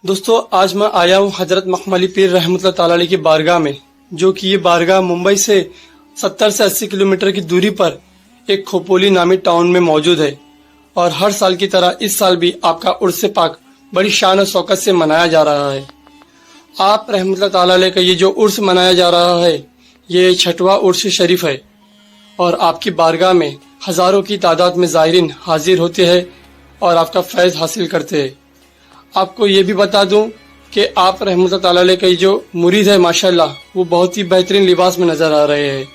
दोस्तों आज मैं आया हूँ हजरत मखमली पीर रहमतुल्लाह ताला अलैह की बारगाह में, जो कि ये बारगाह मुंबई से 70 से 80 किलोमीटर की दूरी पर एक खोपोली नामी टाउन में मौजूद है। और हर साल की तरह इस साल भी आपका उर्स पाक बड़ी शान और शौकत से मनाया जा रहा है। आप रहमतुल्लाह ताला अलैह का ये जो उर्स मनाया जा रहा है, ये 6वां उर्स शरीफ है और आपकी बारगाह में हजारों की तादाद में ज़ायरीन हाजिर होते हैं और आपका फैज़ हासिल करते हैं। आपको ये भी बता दूं कि आप रहमतुल्लाह ताला अलैह का जो मुरीद है माशाल्लाह, वो बहुत ही बेहतरीन लिबास में नजर आ रहे हैं।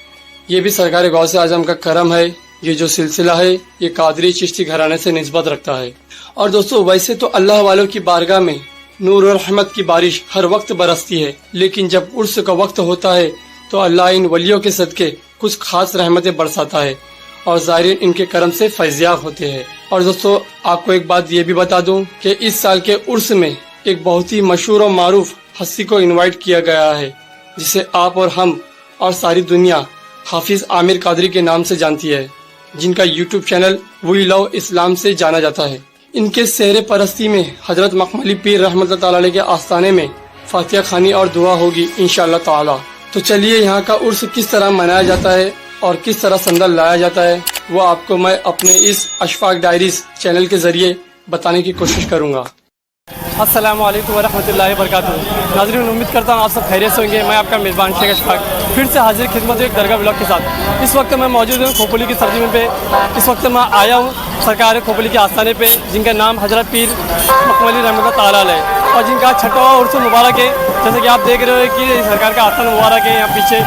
ये भी सरकार गौसे आजम का करम है। ये जो सिलसिला है ये कादरी चिश्ती घराने से निस्बत रखता है। और दोस्तों वैसे तो अल्लाह वालों की बारगाह में नूर और रहमत की बारिश हर वक्त बरसती है, लेकिन जब उर्स का वक्त होता है तो अल्लाह इन वलियों के सदके कुछ खास रहमतें बरसाता है और ज़ायरीन इनके करम से फैज़याब होते हैं। और दोस्तों आपको एक बात ये भी बता दूं कि इस साल के उर्स में एक बहुत ही मशहूर और मारूफ हस्ती को इनवाइट किया गया है, जिसे आप और हम और सारी दुनिया हाफिज आमिर कादरी के नाम से जानती है, जिनका YouTube channel we love Islam से जाना जाता है। इनके सहरे परस्ती में हजरत मखमली पीर रहमतुल्लाह ताला अलैह के आस्थाने में फातिहा खानी और दुआ होगी इंशाअल्लाह ताला। तो चलिए यहाँ का उर्स किस तरह मनाया जाता है और किस तरह संदल लाया जाता है, वो आपको मैं अपने इस अशफाक डायरीज चैनल के जरिए बताने की कोशिश करूँगा। अस्सलामु अलैकुम वरहमतुल्लाहि वबरकातुहू। नाज़रीन, उम्मीद करता हूँ आप सब खैरियत से होंगे। मैं आपका मेज़बान शेख अशफाक फिर से हाजिर खिदमत एक दरगाह ब्लॉग के साथ। इस वक्त मैं मौजूद हूँ खोपोली की सरजमीन पे। इस वक्त मैं आया हूँ सरकार खोपोली के आस्थाने पे, जिनका नाम हजरत पीर मखमली रहमतुल्लाह ताला अलैह और जिनका 6वां उर्स मुबारक है। जैसे कि आप देख रहे हो कि सरकार का आस्थान मुबारक है। यहाँ पीछे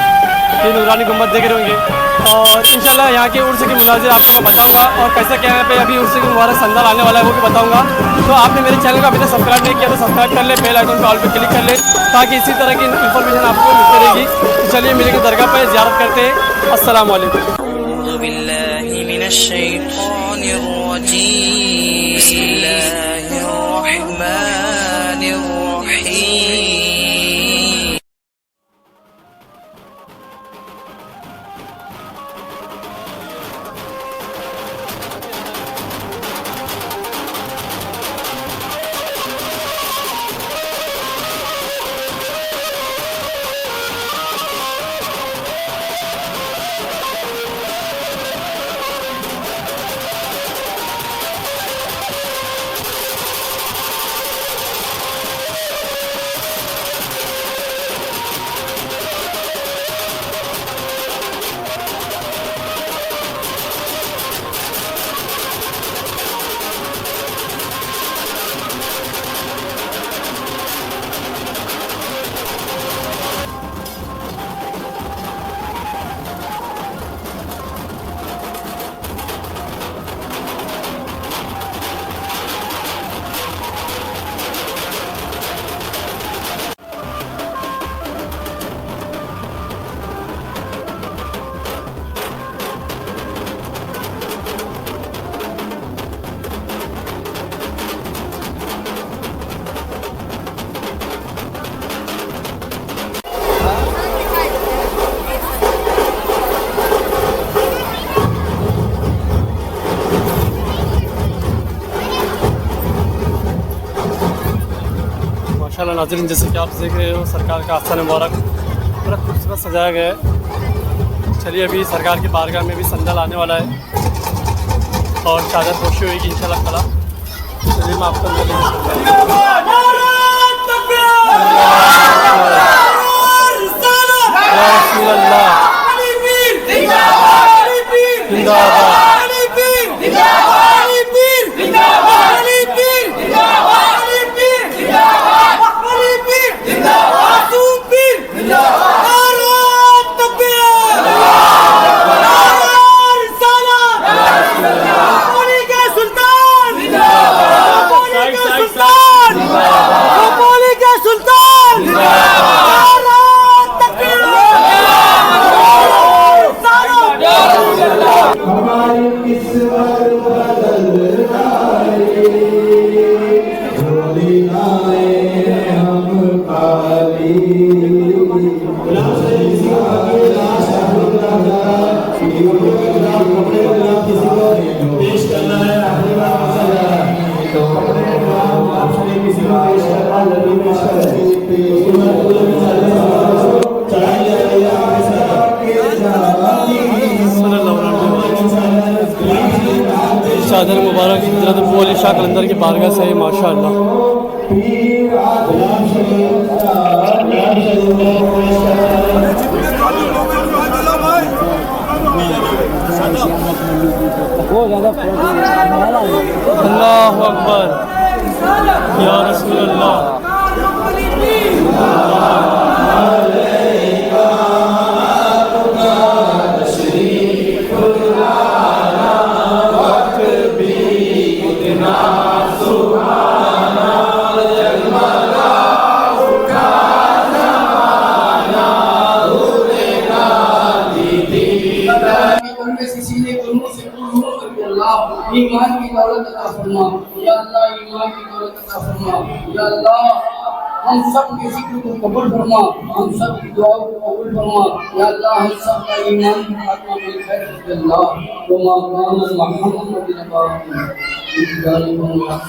ये नूरानी गुम्बद देख रहे होंगे और इंशाल्लाह यहाँ के उर्स के मुनाज़िर आपको मैं बताऊंगा और कैसे क्या यहाँ पे अभी उर्स के मुबारक संदल आने वाला है वो भी बताऊंगा। तो आपने मेरे चैनल को अभी तक सब्सक्राइब नहीं किया तो सब्सक्राइब कर ले, बेल आइकन पे ऑल पे क्लिक कर ले, ताकि इसी तरह की इन्फॉर्मेशन आपको मिलती रहेगी। तो चलिए मिलेंगे दरगाह पर ज़ियारत करते हैं। अस्सलामु अलैकुम। नाज़रीन, जैसे कि आप देख रहे हो सरकार का आस्थान मुबारक पूरा खूबसूरत सजाया गया है। चलिए अभी सरकार की बारगाह में भी संदल आने वाला है और चादर पोशी होगी इंशाल्लाह ताला। चलिए मैं आपको चादर मुबारक हज़रत अबू अली शाह कलंदर की बारगाह से है माशाअल्लाह। अल्लाहु अकबर या रसूल अल्लाह। ईमान की दौलत अता फरमा या अल्लाह, ईमान की दौलत अता फरमा या अल्लाह। हम सब के जिक्र को कबूल फरमा, हम सब की दुआओं को कबूल फरमा या अल्लाह। हम सब का ईमान की खात्मा में खैर कर अल्लाह। व मा काना मुहम्मद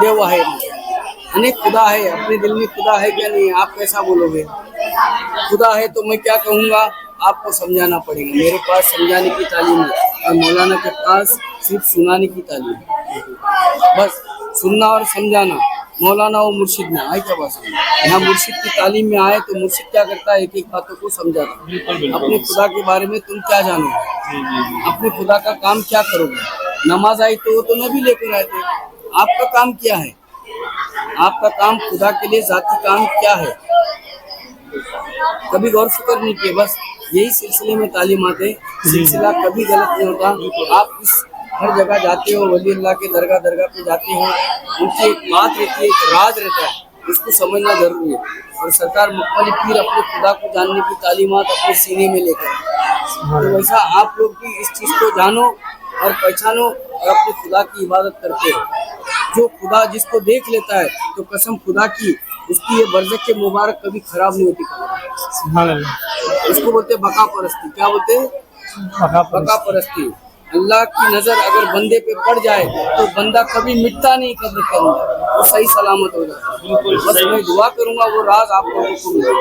देव आहे आणि खुदा है, अपने दिल में खुदा है क्या नहीं है? आप कैसा बोलोगे? खुदा है तो मैं क्या कहूँगा? आपको समझाना पड़ेगा। मेरे पास समझाने की तालीम है और मौलाना के पास सिर्फ सुनाने की तालीम है। बस सुनना और समझाना, मौलाना और मुर्शिद में आए क्या बात? यहाँ मुर्शिद की तालीम में आए तो मुर्शिद क्या करता है? एक एक बातों को समझाता है। अपने खुदा के बारे में तुम क्या जानोगे? अपने खुदा का काम क्या करोगे? नमाज आई तो नबी लेकर आए थे। आपका काम क्या है? आपका काम खुदा के लिए जाती काम क्या है? कभी गौर फिक्र नहीं किए। बस यही सिलसिले में तालीमात है। सिलसिला कभी गलत नहीं होता। आप इस हर जगह जाते हो, वली अल्लाह के दरगाह दरगाह पे जाते हो, उनकी एक बात रहती है, एक राज रहता है, इसको समझना जरूरी है। और सरकार मुक़्तदी पीर अपने खुदा को जानने की तालीमात अपने सीने में लेकर, तो वैसा आप लोग भी इस चीज़ को जानो और पहचानो और अपने खुदा की इबादत करते हो। जो खुदा जिसको देख लेता है तो कसम खुदा की उसकी ये बरज़ख के मुबारक कभी खराब नहीं होती। इसको बोलते बका परस्ती। क्या बोलते? बका परस्ती। अल्लाह की नज़र अगर बंदे पे पड़ जाए तो बंदा कभी मिटता नहीं कब्र के अंदर, वो सही सलामत हो जाता है। बस मैं दुआ करूँगा वो राज आप लोगों को मिले।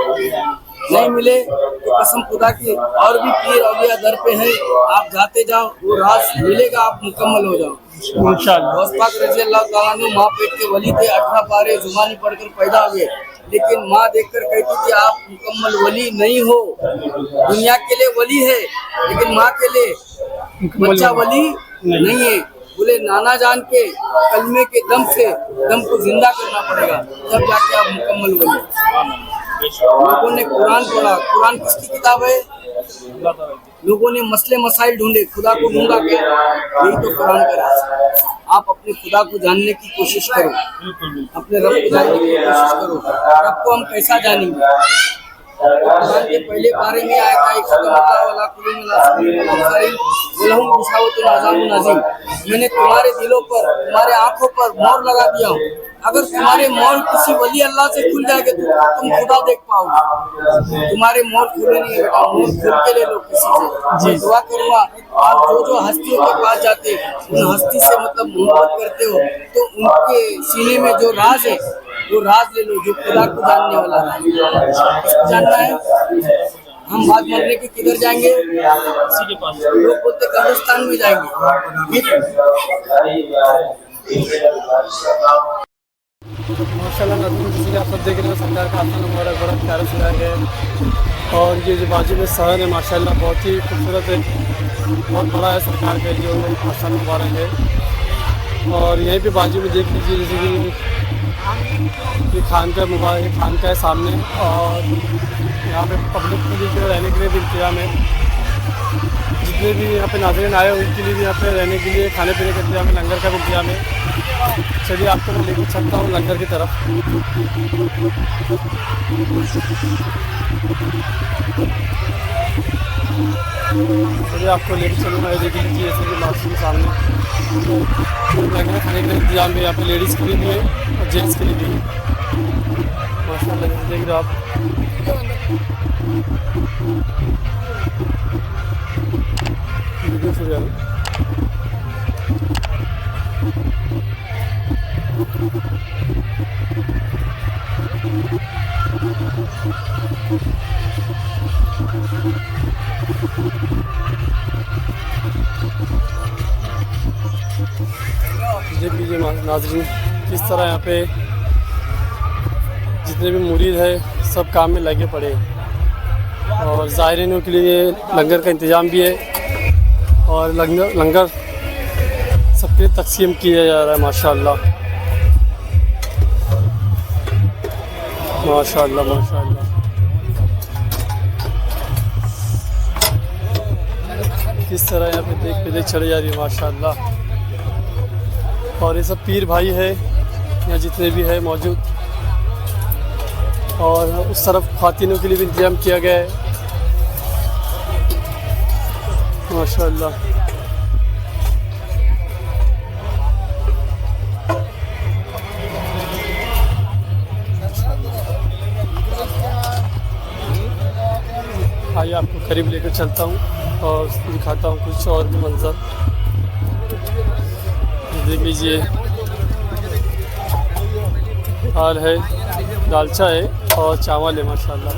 नहीं मिले तो कसम खुदा की और भी पीर औलिया दर पे है, आप जाते जाओ, वो राज मिलेगा, आप मुकम्मल हो जाओ इंशाअल्लाह। गौस पाक रज़ी अल्लाह तआला अन्हु माँ पेट के वली थे, 18 पारे जुबानी पढ़कर पैदा हुए, लेकिन माँ देखकर कहती थी आप मुकम्मल वली नहीं हो। दुनिया के लिए वली है लेकिन माँ के लिए बच्चा वली नहीं है। बोले नाना जान के कलमे के दम से दम को जिंदा करना पड़ेगा, तब जाके आप मुकम्मल वली। लोगों ने कुरान पढ़ा, कुरान किसकी किताब है? लोगों ने मसले मसाइल ढूंढे, खुदा को ढूंढा क्या? यही तो कुरान का राज। आप अपने खुदा को जानने की कोशिश करो, अपने रब को जानने की कोशिश करो। रब को हम कैसा जानेंगे? कुरान के पहले पारे में आया था मैंने तुम्हारे दिलों पर तुम्हारे आंखों पर मोहर लगा दिया हूँ। अगर तुम्हारे मोहर किसी वली अल्लाह से खुल जाएंगे तो तुम खुदा देख पाओगे। तुम्हारे मोहर खुले नहीं है बेटा, मोहर खुल के ले लो किसी से। जी दुआ करूँगा आप जो हस्तियों के पास जाते उन हस्ती से मतलब मोहब्बत करते हो तो उनके सीने में जो राज है वो राज ले लो, जो खुदा को जानने वाला राज। इसको जानना है। हम बात मरने के किधर जाएंगे? किसी के पास। लोग बोलते कब्रिस्तान में जाएंगे। माशाल्लाह नज़ीर, जैसे कि आप सब देख रहे हो सरकार का आस्थान मुबारक बड़ा प्यारा सजाया गया है। और ये जो बाजू में शहर है माशाल्लाह बहुत ही खूबसूरत है, बहुत बड़ा है सरकार का जो आस्थान मुबारक है। और यहीं पे बाजू में देख लीजिए जैसे कि ये खान का मुबारक खान का है सामने, और यहाँ पे पब्लिक के लिए जो रहने के लिए भी इंतजाम है। जितने भी यहाँ पे नाज़रीन आए उनके लिए भी यहाँ पे रहने के लिए खाने पीने का इंतजाम है, लंगर का भी इंतजाम है। चलिए आपको मैं लेकर चलता हूँ लंगर की तरफ। चलिए आपको लेकर चलूँगा। देख लीजिए जैसे कि मासूम सामने लंगर खाने का इंतजाम भी यहाँ पे लेडीज़ के लिए भी है और जेंट्स के लिए भी है। माशाल्लाह देख रहे हो आप। वीडियो शुरू है। देख लीजिए नाज़रीन किस तरह यहाँ पे जितने भी मुरीद है सब काम में लगे पड़े हैं। और ज़ायरीनों के लिए लंगर का इंतज़ाम भी है और लंगर सबके लिए तकसीम किया जा रहा है। माशाअल्लाह माशाअल्लाह माशाअल्लाह। किस तरह यहाँ पे देख चढ़ी जा रही है माशाअल्लाह। और ये सब पीर भाई है यहाँ जितने भी है मौजूद। और उस तरफ ख़वातीनों के लिए भी इंतजाम किया गया है माशाअल्लाह। आइए आपको करीब लेकर चलता हूँ और दिखाता हूँ कुछ और भी मंजर। देख लीजिए हाल है, दालचा है और चावल है माशाअल्लाह।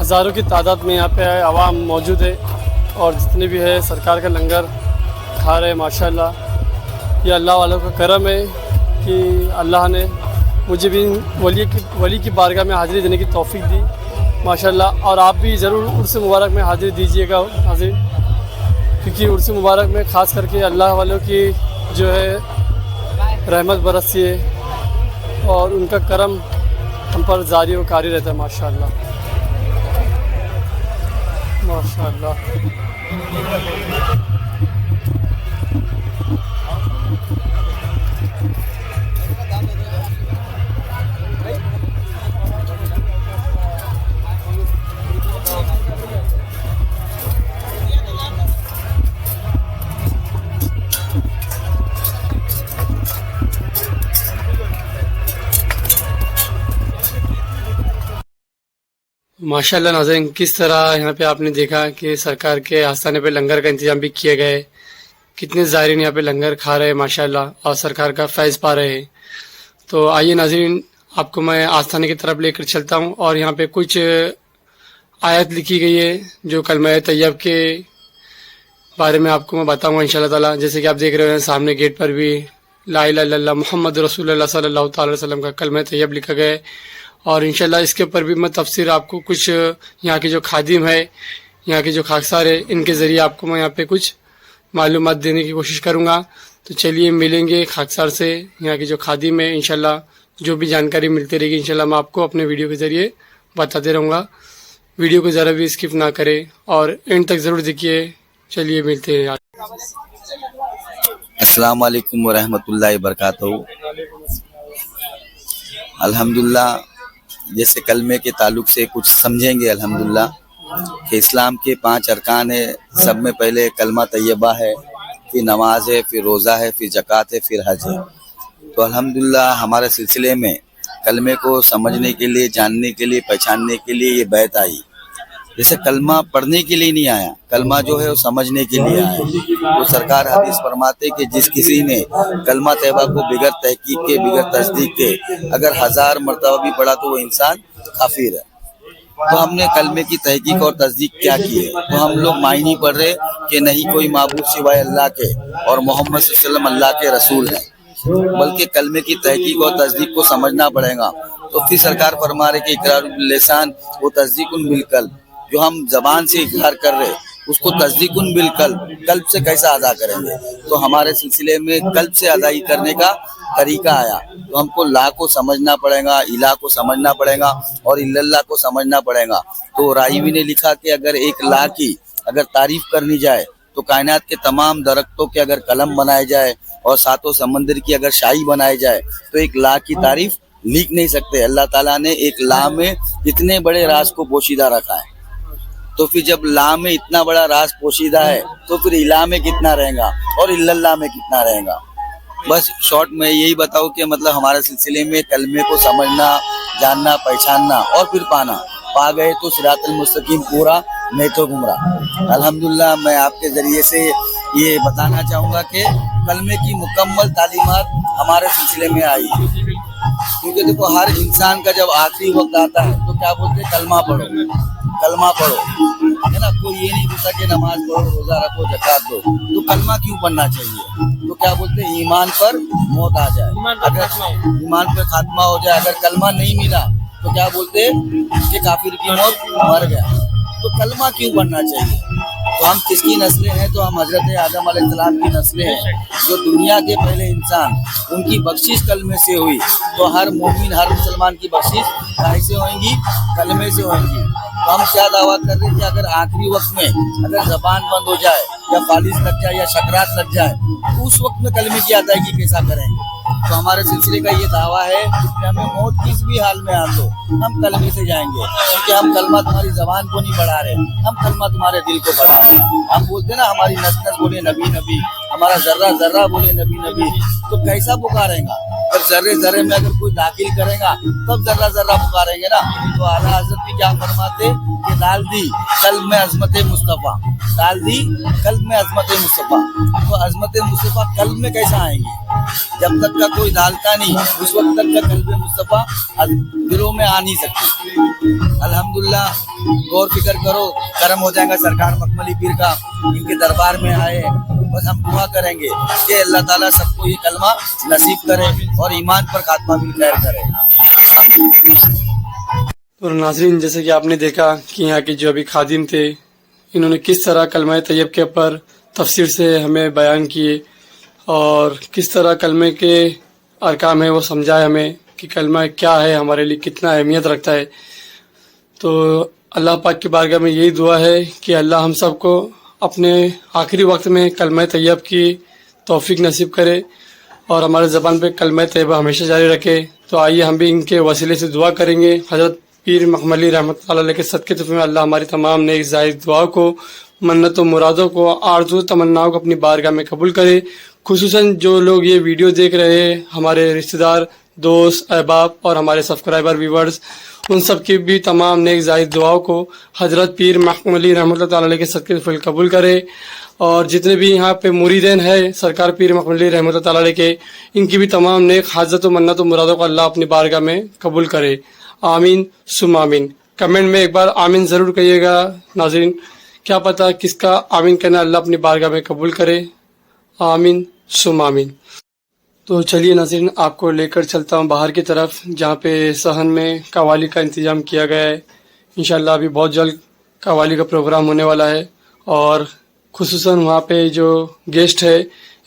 हज़ारों की तादाद में यहाँ पे आवाम मौजूद है और जितने भी है सरकार का लंगर खा रहे हैं माशाअल्लाह। ये अल्लाह वालों का करम है कि अल्लाह ने मुझे भी वली की बारगाह में हाज़िरी देने की तौफीक दी माशाअल्लाह। और आप भी ज़रूर उर्स मुबारक में हाज़िरी दीजिएगा हाज़िर, क्योंकि उर्स मुबारक में ख़ास करके अल्लाह वालों की जो है रहमत बरसती है और उनका करम हम पर जारी व कारी रहता है माशाअल्लाह माशाअल्लाह। माशाअल्लाह नाज़रीन, किस तरह यहाँ पे आपने देखा कि सरकार के आस्थाने पे लंगर का इंतजाम भी किया गया है। कितने ज़ायरीन यहाँ पे लंगर खा रहे हैं माशाअल्लाह और सरकार का फैज़ पा रहे हैं। तो आइए नाज़रीन, आपको मैं आस्थाने की तरफ लेकर चलता हूँ और यहाँ पे कुछ आयत लिखी गई है जो कलमा तैयब के बारे में आपको मैं बताऊँगा इंशाअल्लाह ताला। जैसे कि आप देख रहे हैं सामने गेट पर भी ला इलाहा इल्लल्लाह मुहम्मद रसूलुल्लाह सल्लल्लाहु अलैहि वसल्लम का कलमा तैयब लिखा गया है। और इंशाल्लाह इसके ऊपर भी मैं तफसीर आपको कुछ यहाँ के जो खादिम है, यहाँ के जो खाकसार है, इनके ज़रिए आपको मैं यहाँ पे कुछ मालूमात देने की कोशिश करूँगा। तो चलिए मिलेंगे खाकसार से, यहाँ के जो खादिम है। इंशाल्लाह जो भी जानकारी मिलती रहेगी इंशाल्लाह मैं आपको अपने वीडियो के ज़रिए बताते रहूँगा। वीडियो को ज़रा भी स्किप ना करें और एंड तक ज़रूर देखिए। चलिए मिलते हैं। अस्सलाम वालेकुम वरहमतुल्लाहि वबरकातुहू। अल्हम्दुलिल्लाह, जैसे कलमे के ताल्लुक से कुछ समझेंगे अल्हम्दुलिल्लाह कि इस्लाम के 5 अरकान है। सब में पहले कलमा तैयबा है, फिर नमाज है, फिर रोज़ा है, फिर ज़कात है, फिर हज है। तो अल्हम्दुलिल्लाह हमारे सिलसिले में कलमे को समझने के लिए, जानने के लिए, पहचानने के लिए ये बैत आई। जैसे कलमा पढ़ने के लिए नहीं आया, कलमा जो है वो समझने के लिए आया। तो सरकार हदीस फरमाते कि जिस किसी ने कलमा तैयबा को बिगैर तहकीक के, बिगैर तस्दीक के अगर 1000 मरतबा भी पढ़ा तो वो इंसान काफिर है। तो हमने कलमे की तहकीक और तस्दीक क्या की है? तो हम लोग मायने पढ़ रहे कि नहीं कोई माबूद सिवाय अल्लाह के और मोहम्मद सल्लल्लाहु अलैहि वसल्लम अल्लाह के रसूल हैं, बल्कि कलमे की तहकीक और तस्दीक को समझना पड़ेगा। तो फिर सरकार फरमा रहे कि इकरार लिसान वो तस्दीकुन बिल कल्ब, जो हम जबान से इकरार कर रहे उसको तस्दीकुन बिल कल्ब से कैसा अदा करेंगे? तो हमारे सिलसिले में कल्ब से अदाई करने का तरीका आया। तो हमको ला को समझना पड़ेगा, इला को समझना पड़ेगा और इल्लल्लाह को समझना पड़ेगा। तो राइवी ने लिखा कि अगर एक ला की अगर तारीफ करनी जाए तो कायनात के तमाम दरख्तों के अगर कलम बनाए जाए और सातों समंदर की अगर शाही बनाए जाए तो एक ला की तारीफ लिख नहीं सकते। अल्लाह ताला ने एक ला में इतने बड़े राज को पोशीदा रखा है। तो फिर जब ला में इतना बड़ा राज पोशीदा है तो फिर इला में कितना रहेगा और इल्लल्लाह में कितना रहेगा? बस शॉर्ट में यही बताऊं कि मतलब हमारे सिलसिले में कलमे को समझना, जानना, पहचानना और फिर पाना। पा गए तो सिरातुल मुस्तकीम पूरा, नहीं तो गुमराह। अल्हम्दुलिल्लाह मैं आपके जरिए से ये बताना चाहूँगा कि कलमे की मुकम्मल तालीमात हमारे सिलसिले में आई। क्योंकि देखो हर इंसान का जब आखिरी वक्त आता है तो क्या बोलते हैं? कलमा पढ़ो, कलमा पढ़ो, है ना। कोई ये नहीं बोलता कि नमाज पढ़ो, रोजा रखो, ज़कात दो। तो कलमा क्यों पढ़ना चाहिए? तो क्या बोलते हैं? ईमान पर मौत आ जाए, अगर ईमान पर खात्मा हो जाए, अगर कलमा नहीं मिला तो क्या बोलते हैं कि काफिर की मौत, मर गया। तो कलमा क्यों पढ़ना चाहिए? तो हम किसकी नस्लें हैं? तो हम हजरत आदम अलैहिस्सलाम की नस्लें हैं, जो दुनिया के पहले इंसान, उनकी बख्शिश कलमे से हुई। तो हर मोमिन, हर मुसलमान की बख्शिश काहे से होंगी? कलमे से होंगी। तो हम क्या दावा कर रहे हैं कि अगर आखिरी वक्त में अगर जबान बंद हो जाए या फालिस लग जाए या शकरात लग जाए तो उस वक्त में कलमे की अदायगी कैसा करेंगे? तो हमारे सिलसिले का ये दावा है कि हमें मौत किस भी हाल में आन दो, हम कलमे से जाएंगे। क्योंकि हम कलमा तुम्हारी जबान को नहीं बढ़ा रहे, हम कलमा तुम्हारे दिल को बढ़ा रहे हैं। हम बोलते ना हमारी नस नस बोले नबी नबी, हमारा जर्रा जर्रा बोले नबी नबी। तो कैसा पुकारेगा? जब जर्रे जर्रे में अगर कोई दाखिल करेगा तब जर्रा जर्रा पुकारेंगे ना। तो आला हज़रत भी क्या फरमाते कि डाल दी कल्ब में अज़मत मुस्तफ़ा, डाल दी कल्ब में अज़मत मुस्तफ़ा। तो अज़मत मुस्तफ़ा कल्ब में कैसा आएंगी? जब तक का कोई डालता नहीं उस वक्त तक का कल्ब मुस्तफ़ा दिलों में आ नहीं सकती। अल्हम्दुलिल्लाह गौर फिक्र करो, करम हो जाएगा सरकार मखमली पीर का, इनके दरबार में आए। बस हम दुआ करेंगे कि अल्लाह ताला सबको ये कलमा नसीब करे और ईमान पर खात्मा भी खैर करे। तो नाज़रीन, जैसे कि आपने देखा कि यहाँ के जो अभी खादिम थे, इन्होंने किस तरह कलमा तैयब के ऊपर तफसीर से हमें बयान किए और किस तरह कलमे के अरकाम है वो समझाए हमें कि कलमा क्या है, हमारे लिए कितना अहमियत रखता है। तो अल्लाह पाक की बारगाह में यही दुआ है कि अल्लाह हम सबको अपने आखिरी वक्त में कलमा तैयब की तौफीक नसीब करे और हमारे ज़बान पे कलमा तैयबा हमेशा जारी रखे। तो आइए हम भी इनके वसीले से दुआ करेंगे। हज़रत पीर मखमली रहमतुल्लाह अलैह के सदक़े तोफ़े में अल्लाह हमारी तमाम नेक जायज़ दुआओं को, मन्नतों मुरादों को, आरज़ू तमन्नाओं को अपनी बारगाह में कबूल करे। खुसूसन जो लोग ये वीडियो देख रहे हैं, हमारे रिश्तेदार, दोस्त, अहबाब और हमारे सब्सक्राइबर व्यूवर्स, उन सब की भी तमाम नेक जायज़ दुआओं को हज़रत पीर मखमली रहमतुल्लाह अलैह के सदक़े तोफ़े में कबूल करे। और जितने भी यहाँ पे मुरीदैन है सरकार पीर मखमली रहमतुल्लाह अलैह के, इनकी भी तमाम नेक हाजत व मन्नत व मुरादों को अल्लाह अपनी बारगाह में कबूल करे। आमीन सुम आमीन। कमेंट में एक बार आमीन ज़रूर कहिएगा नाज़रीन, क्या पता किसका आमीन कहना अल्लाह अपनी बारगाह में कबूल करे। आमीन सुम आमीन। तो चलिए नाज़रीन, आपको लेकर चलता हूँ बाहर की तरफ, जहाँ पे सहन में कव्वाली का इंतज़ाम किया गया है। इंशाल्लाह अभी बहुत जल्द कव्वाली का प्रोग्राम होने वाला है और खुसूसन वहाँ पे जो गेस्ट है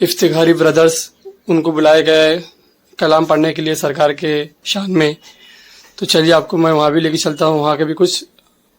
इफ्तिखारी ब्रदर्स, उनको बुलाया गया है कलाम पढ़ने के लिए सरकार के शान में। तो चलिए आपको मैं वहाँ भी लेके चलता हूँ, वहाँ के भी कुछ